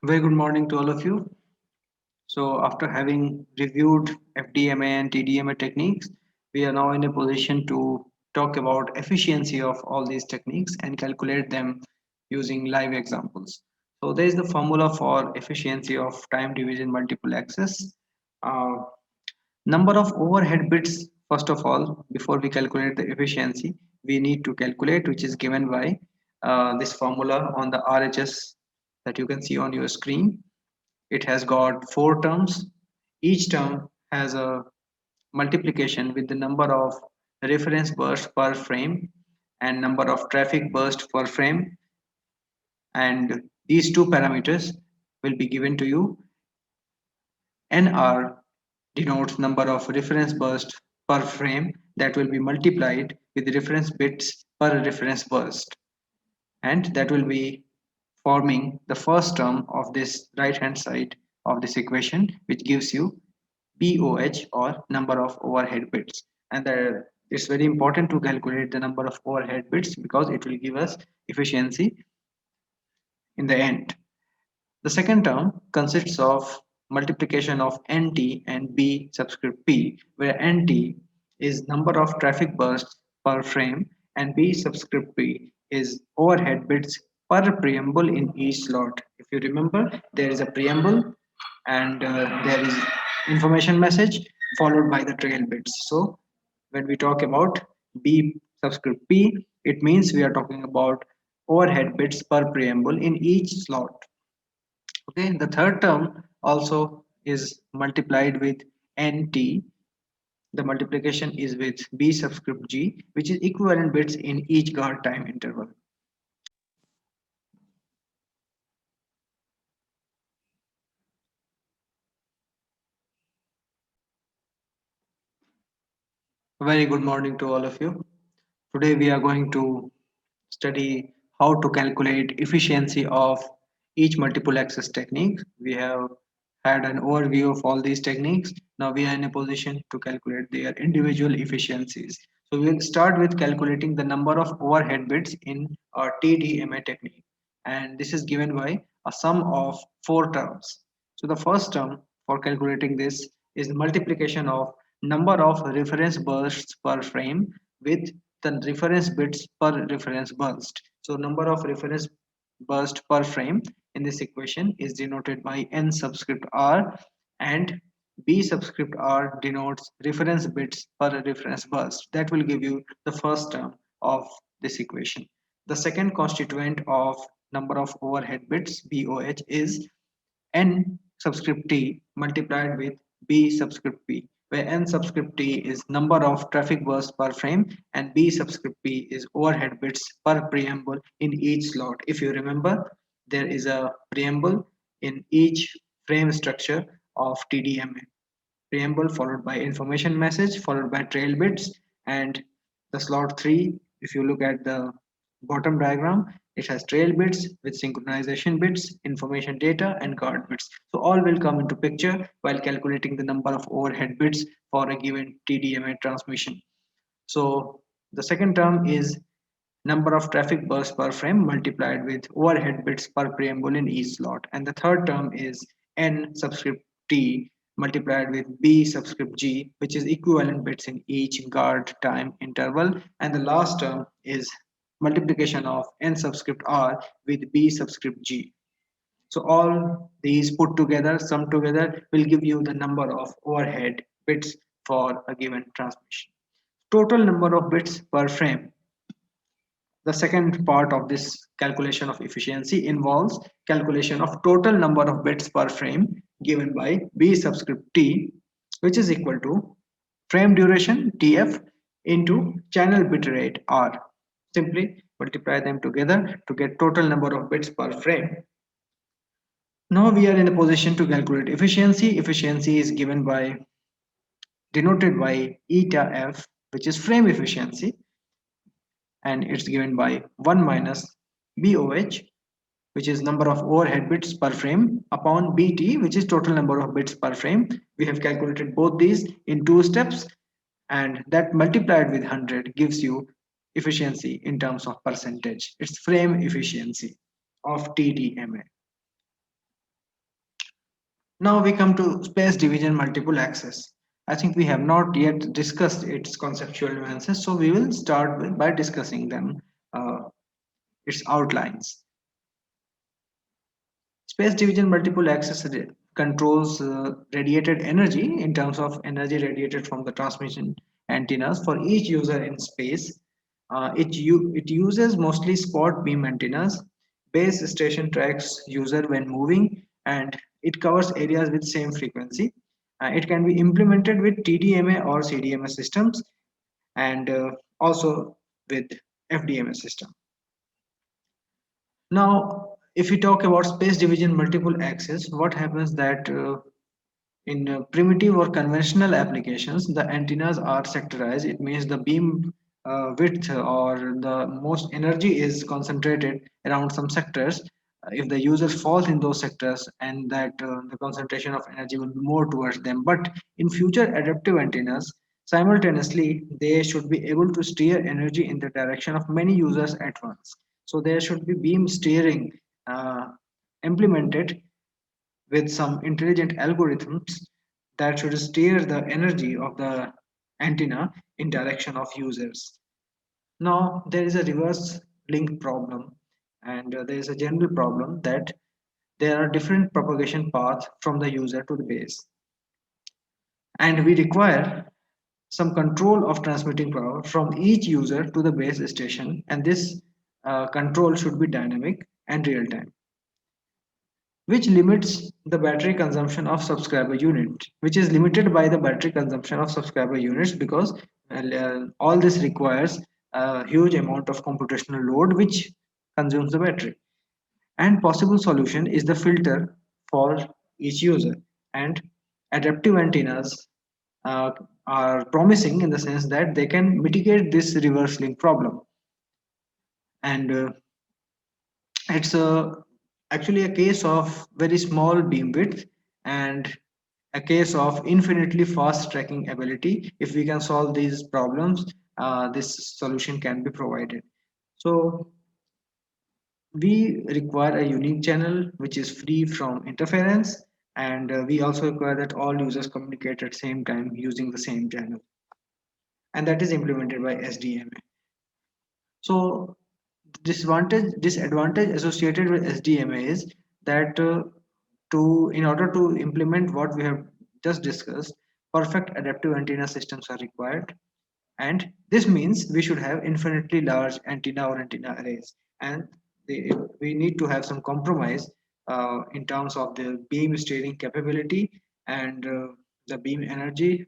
Very good morning to all of you. So, after having reviewed FDMA and TDMA techniques, we are now in a position to talk about efficiency of all these techniques and calculate them using live examples. So, there is the formula for efficiency of time division multiple access. Uh, Number of overhead bits, first of all, before we calculate the efficiency, we need to calculate, which is given by this formula on the RHS that you can see on your screen. It has got four terms. Each term has a multiplication with the number of reference bursts per frame and number of traffic bursts per frame, and these two parameters will be given to you. NR denotes number of reference bursts per frame that will be multiplied with reference bits per reference burst, and that will be forming the first term of this right hand side of this equation, which gives you BOH, or number of overhead bits. And it's very important to calculate the number of overhead bits because it will give us efficiency in the end. The second term consists of multiplication of NT and B subscript P, where NT is number of traffic bursts per frame and B subscript P is overhead bits per preamble in each slot. If you remember, there is a preamble and there is information message followed by the trail bits. So when we talk about B subscript P, it means we are talking about overhead bits per preamble in each slot. Okay, the third term also is multiplied with NT. The multiplication is with B subscript G, which is equivalent bits in each guard time interval. Very good morning to all of you. Today we are going to study how to calculate efficiency of each multiple access technique. We have had an overview of all these techniques. Now we are in a position to calculate their individual efficiencies. So we will start with calculating the number of overhead bits in a TDMA technique. And this is given by a sum of four terms. So the first term for calculating this is the multiplication of number of reference bursts per frame with the reference bits per reference burst. So number of reference burst per frame in this equation is denoted by n subscript r, and b subscript r denotes reference bits per reference burst. That will give you the first term of this equation. The second constituent of number of overhead bits BOH is n subscript t multiplied with b subscript p, where n subscript t is number of traffic bursts per frame and b subscript p is overhead bits per preamble in each slot. If you remember, there is a preamble in each frame structure of TDMA. Preamble followed by information message followed by trail bits, and the slot 3, if you look at the bottom diagram, it has trail bits with synchronization bits, information data, and guard bits. So all will come into picture while calculating the number of overhead bits for a given TDMA transmission. So the second term is number of traffic bursts per frame multiplied with overhead bits per preamble in each slot. And the third term is n subscript t multiplied with b subscript g, which is equivalent bits in each guard time interval. And the last term is multiplication of n subscript r with b subscript g. So all these put together, sum together, will give you the number of overhead bits for a given transmission. Total number of bits per frame. The second part of this calculation of efficiency involves calculation of total number of bits per frame given by B subscript T, which is equal to frame duration TF into channel bit rate R. Simply multiply them together to get total number of bits per frame. Now we are in a position to calculate efficiency. Efficiency is given by denoted by eta F, which is frame efficiency, and it's given by 1 minus BOH, which is number of overhead bits per frame, upon BT, which is total number of bits per frame. We have calculated both these in two steps, and that multiplied with 100 gives you efficiency in terms of percentage. It's frame efficiency of TDMA. Now we come to space division multiple access. I think we have not yet discussed its conceptual nuances, so we will start by discussing them, its outlines. Space division multiple access controls radiated energy in terms of energy radiated from the transmission antennas for each user in space. It uses mostly spot beam antennas. Base station tracks user when moving, and it covers areas with same frequency. It can be implemented with TDMA or CDMA systems, and also with FDMA system. Now, if we talk about space division multiple access, what happens that in primitive or conventional applications, the antennas are sectorized. It means the beam width or the most energy is concentrated around some sectors. If the user falls in those sectors, and that the concentration of energy will be more towards them. But in future adaptive antennas, simultaneously they should be able to steer energy in the direction of many users at once. So there should be beam steering uh, implemented with some intelligent algorithms that should steer the energy of the antenna in direction of users. Now there is a reverse link problem, and there is a general problem that there are different propagation paths from the user to the base, and we require some control of transmitting power from each user to the base station, and this control should be dynamic and real time, which limits the battery consumption of subscriber unit, which is limited by the battery consumption of subscriber units, because all this requires a huge amount of computational load which consumes the battery. And possible solution is the filter for each user. And adaptive antennas uh, are promising in the sense that they can mitigate this reverse link problem. And it's actually a case of very small beam width and a case of infinitely fast tracking ability. If we can solve these problems, this solution can be provided. So we require a unique channel which is free from interference, and we also require that all users communicate at same time using the same channel, and that is implemented by SDMA. So disadvantage associated with SDMA is that to in order to implement what we have just discussed, perfect adaptive antenna systems are required, and this means we should have infinitely large antenna or antenna arrays, and we need to have some compromise in terms of the beam steering capability and the beam energy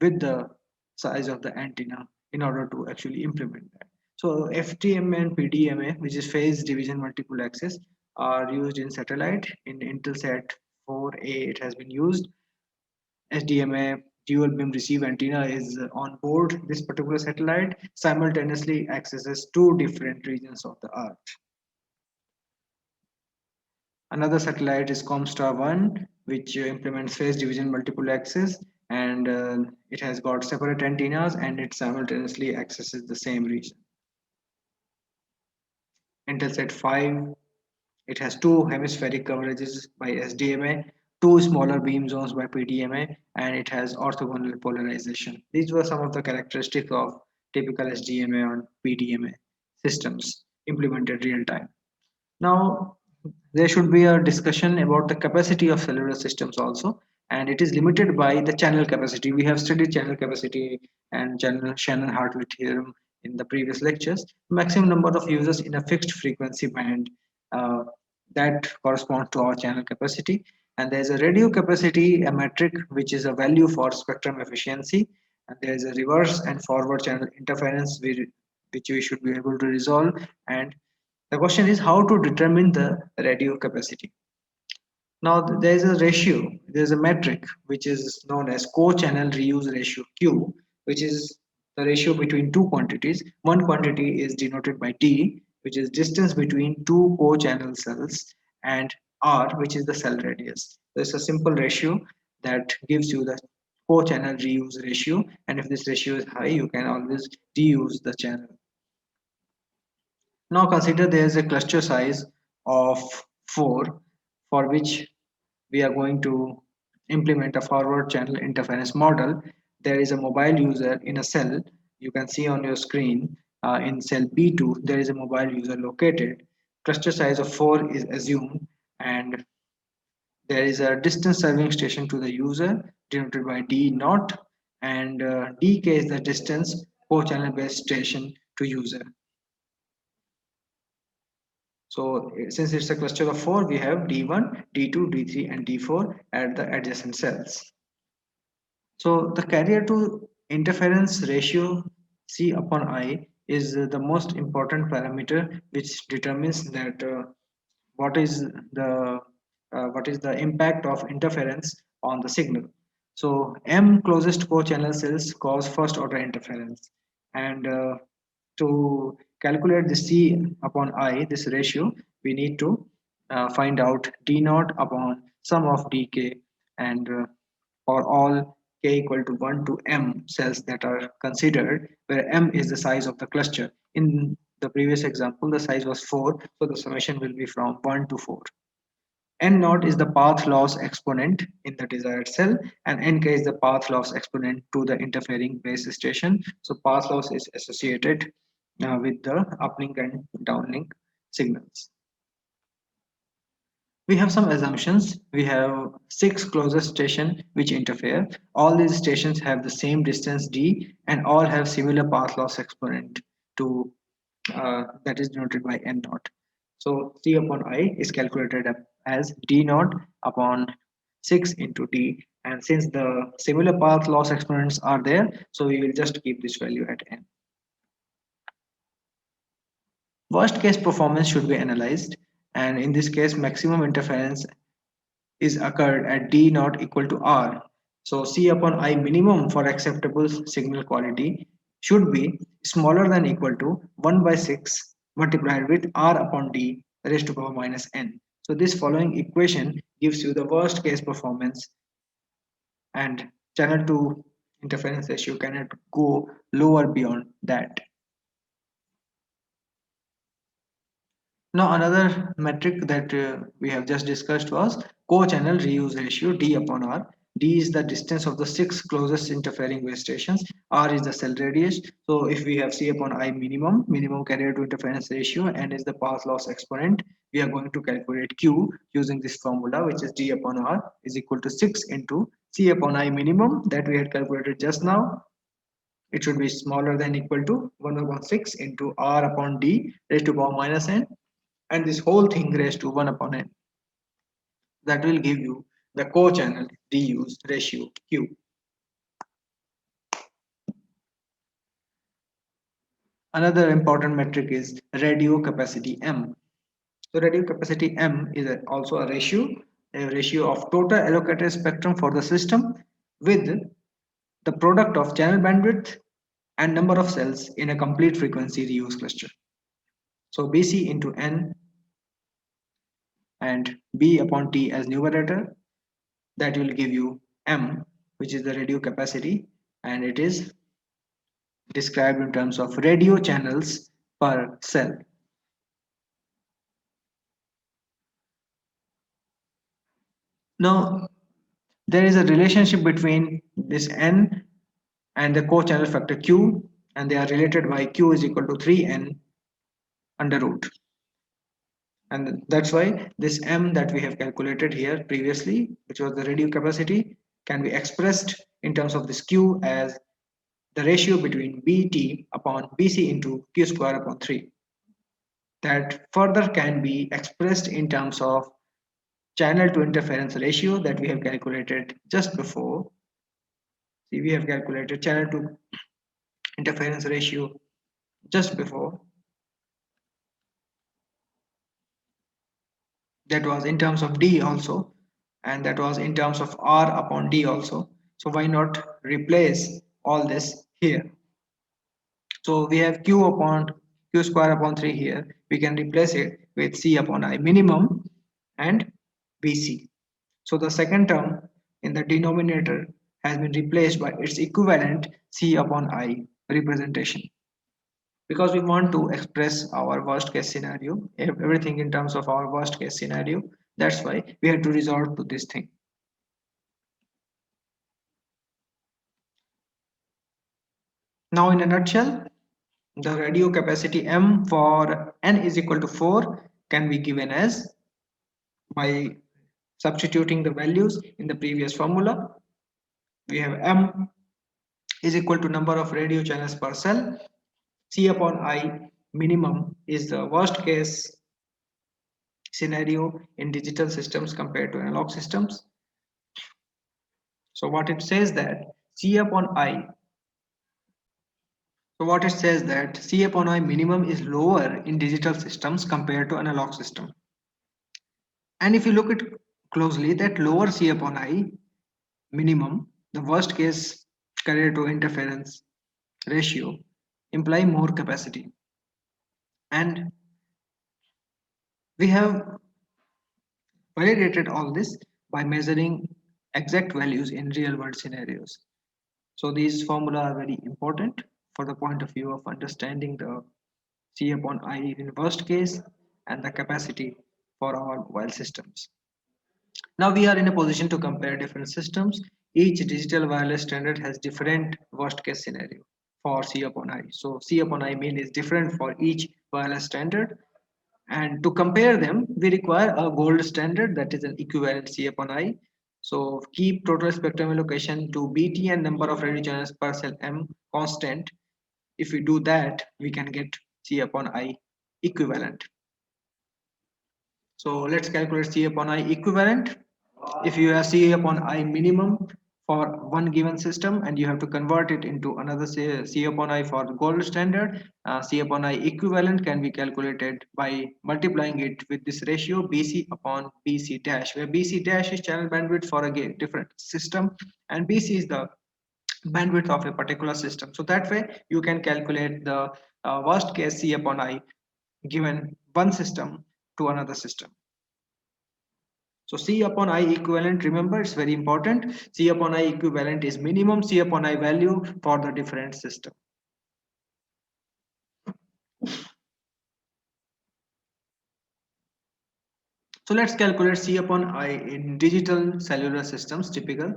with the size of the antenna in order to actually implement that. So FTMA and PDMA, which is phase division multiple access, are used in satellite. In Intelsat 4A, it has been used. SDMA, dual beam receive antenna, is on board this particular satellite, simultaneously accesses two different regions of the Earth. Another satellite is Comstar 1, which implements phase division multiple access, and it has got separate antennas and it simultaneously accesses the same region. Intelsat 5, it has two hemispheric coverages by SDMA, two smaller beam zones by PDMA, and it has orthogonal polarization. These were some of the characteristics of typical SDMA or PDMA systems implemented real time. Now, there should be a discussion about the capacity of cellular systems also, and it is limited by the channel capacity. We have studied channel capacity and channel Shannon-Hartley theorem in the previous lectures. Maximum number of users in a fixed frequency band, uh, that corresponds to our channel capacity. And there's a radio capacity, a metric which is a value for spectrum efficiency, and there is a reverse and forward channel interference which we should be able to resolve. And the question is how to determine the radio capacity. Now there is a ratio, there is a metric which is known as co-channel reuse ratio Q, which is the ratio between two quantities. One quantity is denoted by D, which is distance between two co-channel cells, and R, which is the cell radius. So it's a simple ratio that gives you the co-channel reuse ratio, and if this ratio is high, you can always reuse the channel. Now consider there is a cluster size of 4, for which we are going to implement a forward channel interference model. There is a mobile user in a cell. You can see on your screen in cell B2, there is a mobile user located. Cluster size of 4 is assumed, and there is a distance serving station to the user denoted by D naught, and DK is the distance per channel based station to user. So since it's a cluster of 4, we have D1, D2, D3 and D4 at the adjacent cells. So the carrier to interference ratio C upon I is the most important parameter which determines that what is the what is the impact of interference on the signal. So M closest co-channel cells cause first order interference, and to calculate the C upon I, this ratio, we need to find out D naught upon sum of dk, and for all k equal to 1 to m cells that are considered, where m is the size of the cluster. In the previous example, the size was 4, so the summation will be from 1 to 4. N naught is the path loss exponent in the desired cell, and Nk is the path loss exponent to the interfering base station. So path loss is associated with the uplink and downlink signals. We have some assumptions. We have 6 closest stations which interfere. All these stations have the same distance d and all have similar path loss exponent to that is denoted by n naught. So C upon I is calculated as d naught upon 6 into d, and since the similar path loss exponents are there, so we will just keep this value at n. Worst case performance should be analyzed, and in this case maximum interference is occurred at d naught equal to r. So C upon I minimum for acceptable signal quality should be smaller than equal to 1 by 6 multiplied with r upon d raised to power minus n. So this following equation gives you the worst case performance, and channel to interference ratio cannot go lower beyond that. Now another metric that we have just discussed was co-channel reuse ratio D upon R. D is the distance of the 6 closest interfering base stations. R is the cell radius. So if we have C upon I minimum carrier to interference ratio, and is the path loss exponent, we are going to calculate Q using this formula, which is D upon R is equal to 6 into C upon I minimum that we had calculated just now. It should be smaller than equal to 1 upon 6 into R upon D raised to power minus n, and this whole thing raised to 1 upon n. That will give you the co-channel reuse ratio Q. Another important metric is radio capacity M. So radio capacity M is also a ratio of total allocated spectrum for the system with the product of channel bandwidth and number of cells in a complete frequency reuse cluster. So BC into N and B upon T as numerator, that will give you M, which is the radio capacity, and it is described in terms of radio channels per cell. Now there is a relationship between this N and the co-channel factor Q, and they are related by Q is equal to 3N under root, and that's why this M that we have calculated here previously, which was the radio capacity, can be expressed in terms of this Q as the ratio between BT upon BC into Q square upon 3. That further can be expressed in terms of channel to interference ratio that we have calculated just before. See, we have calculated channel to interference ratio just before. That was in terms of D also, and that was in terms of R upon D also. So why not replace all this here? So we have Q upon Q square upon 3 here. We can replace it with C upon I minimum and BC. So the second term in the denominator has been replaced by its equivalent C upon I representation. Because we want to express our worst case scenario, everything in terms of our worst case scenario, That's why we had to resort to this thing. Now in a nutshell, the radio capacity M for n is equal to 4 can be given as, by substituting the values in the previous formula, we have M is equal to number of radio channels per cell. C upon I minimum is the worst case scenario in digital systems compared to analog systems. So what it says that C upon I, so what it says that C upon I minimum is lower in digital systems compared to analog system. And if you look at closely, that lower C upon I minimum, the worst case carrier to interference ratio, imply more capacity. And we have validated all this by measuring exact values in real world scenarios. So these formula are very important for the point of view of understanding the C upon I in worst case and the capacity for our mobile systems. Now we are in a position to compare different systems. Each digital wireless standard has different worst case scenario for C upon I. So C upon I mean is different for each wireless standard. And to compare them, we require a gold standard that is an equivalent C upon I. So keep total spectrum allocation to BT and number of radio channels per cell M constant. If we do that, we can get C upon I equivalent. So let's calculate C upon I equivalent. If you have C upon I minimum for one given system and you have to convert it into another C upon I for the gold standard, C upon I equivalent can be calculated by multiplying it with this ratio BC upon BC dash, where BC dash is channel bandwidth for a different system and BC is the bandwidth of a particular system. So that way you can calculate the worst case C upon I given one system to another system. So C upon I equivalent, remember it's very important. C upon I equivalent is minimum C upon I value for the different system. So let's calculate C upon I in digital cellular systems typical.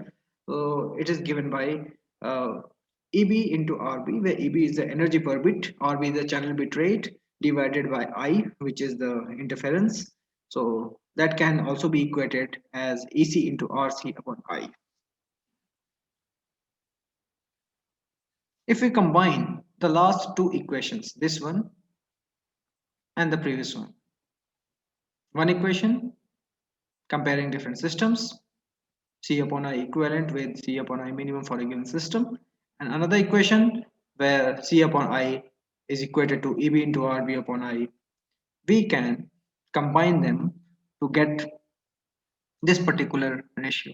So it is given by EB into RB, where EB is the energy per bit, RB is the channel bit rate divided by I, which is the interference. So that can also be equated as EC into RC upon I. If we combine the last two equations, this one and the previous one equation comparing different systems, C upon I equivalent with C upon I minimum for a given system, and another equation where C upon I is equated to EB into RB upon I, we can combine them to get this particular ratio.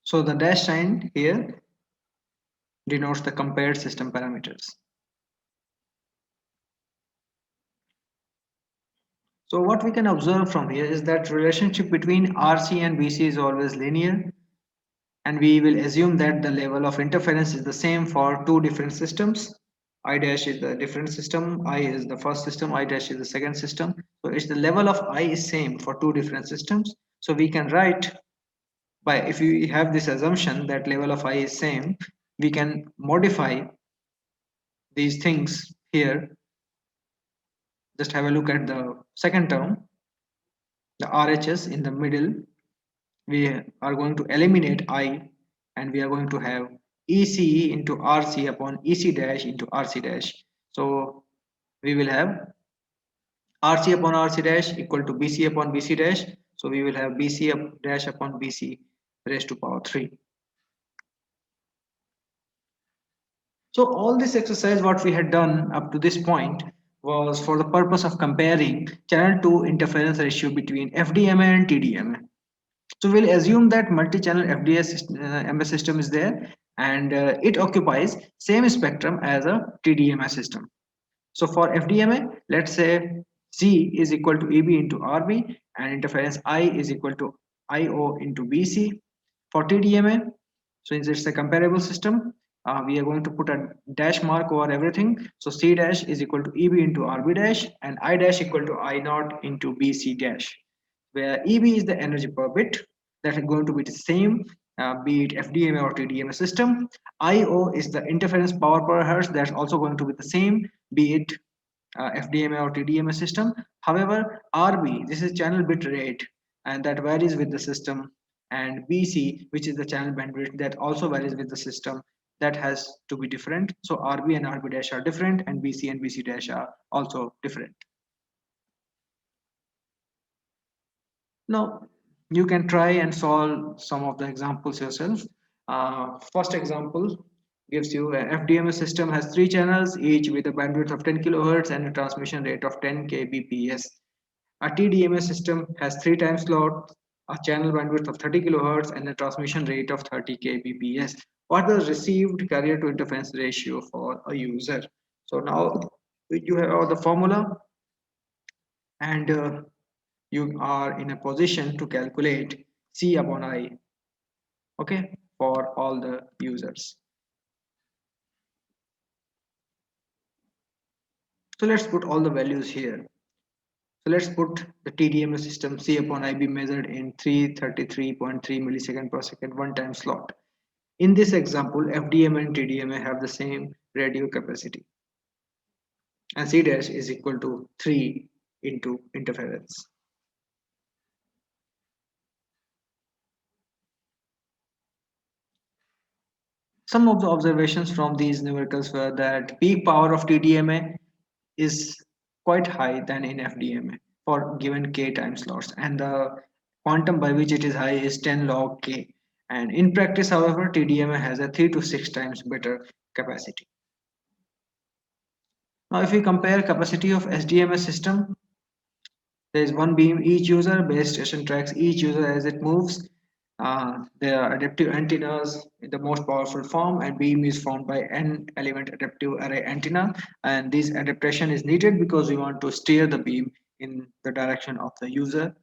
So the dash sign here denotes the compared system parameters. So what we can observe from here is that relationship between RC and BC is always linear, and we will assume that the level of interference is the same for two different systems. I dash is the different system, I is the first system, I dash is the second system. So it's the level of I is same for two different systems. So we can write by, if we have this assumption that level of I is same, we can modify these things here. Just have a look at the second term, the RHS in the middle. We are going to eliminate I and we are going to have ECE into RC upon EC dash into RC dash. So we will have RC upon RC dash equal to BC upon BC dash. So we will have BC dash upon BC raised to power 3. So all this exercise what we had done up to this point was for the purpose of comparing channel to interference ratio between FDMA and TDMA. So we'll assume that multi-channel FDMA system is there and it occupies same spectrum as a TDMA system. So for FDMA, let's say Z is equal to EB into RB and interference I is equal to IO into BC. For TDMA, since it's a comparable system, we are going to put a dash mark over everything. So C dash is equal to EB into RB dash and I dash equal to I naught into BC dash, where EB is the energy per bit that is going to be the same, be it FDMA or TDMA system. IO is the interference power per hertz, that's also going to be the same, be it FDMA or TDMA system. However, RB, this is channel bit rate, and that varies with the system, and BC, which is the channel bandwidth, that also varies with the system, that has to be different. So RB and RB dash are different, and BC and BC dash are also different. Now, you can try and solve some of the examples yourself. First example gives you an FDMA system has three channels, each with a bandwidth of 10 kilohertz and a transmission rate of 10 kbps. A TDMA system has three time slots, a channel bandwidth of 30 kilohertz, and a transmission rate of 30 kbps. What is the received carrier to interference ratio for a user? So now you have the formula, and you are in a position to calculate C upon I, okay, for all the users. So let's put all the values here. So let's put the TDMA system C upon I be measured in 333.3 millisecond per second one time slot. In this example, FDMA and TDMA have the same radio capacity, and C dash is equal to 3 into interference. Some of the observations from these numericals were that peak power of TDMA is quite high than in FDMA for given k time slots, and the quantum by which it is high is 10 log k. And in practice, however, TDMA has a 3 to 6 times better capacity. Now, if we compare capacity of SDMA system, there is one beam each user. Base station tracks each user as it moves. There are adaptive antennas in the most powerful form, and beam is formed by n element adaptive array antenna. And this adaptation is needed because we want to steer the beam in the direction of the user.